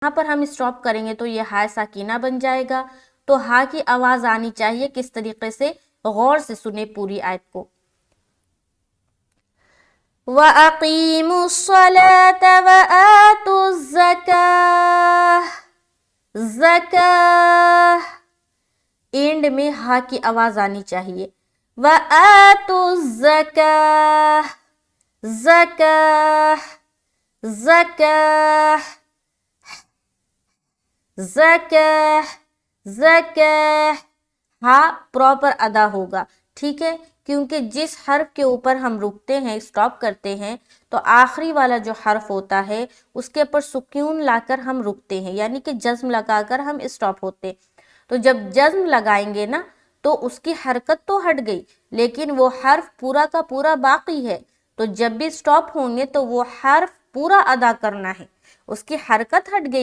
یہاں پر ہم اسٹاپ کریں گے تو یہ ہائے ساکینہ بن جائے گا. تو ہا کی آواز آنی چاہیے کس طریقے سے, غور سے سنیں پوری آیت کو. وَأَقِيمُوا الصَّلَاةَ وَآتُوا الزَّكَاةَ. زکاہ اینڈ میں ہا کی آواز آنی چاہیے. وَآتُوا الزَّكَاةَ. زکاہ زکاہ زکاہ زکاہ. ہا پراپر ادا ہوگا, ٹھیک ہے, کیونکہ جس حرف کے اوپر ہم رکتے ہیں, اسٹاپ کرتے ہیں, تو آخری والا جو حرف ہوتا ہے اس کے اوپر سکون لا کر ہم رکتے ہیں, یعنی کہ جزم لگا کر ہم اسٹاپ ہوتے. تو جب جزم لگائیں گے نا تو اس کی حرکت تو ہٹ گئی, لیکن وہ حرف پورا کا پورا باقی ہے. تو جب بھی اسٹاپ ہوں گے تو وہ حرف پورا ادا کرنا ہے, اس کی حرکت ہٹ گئی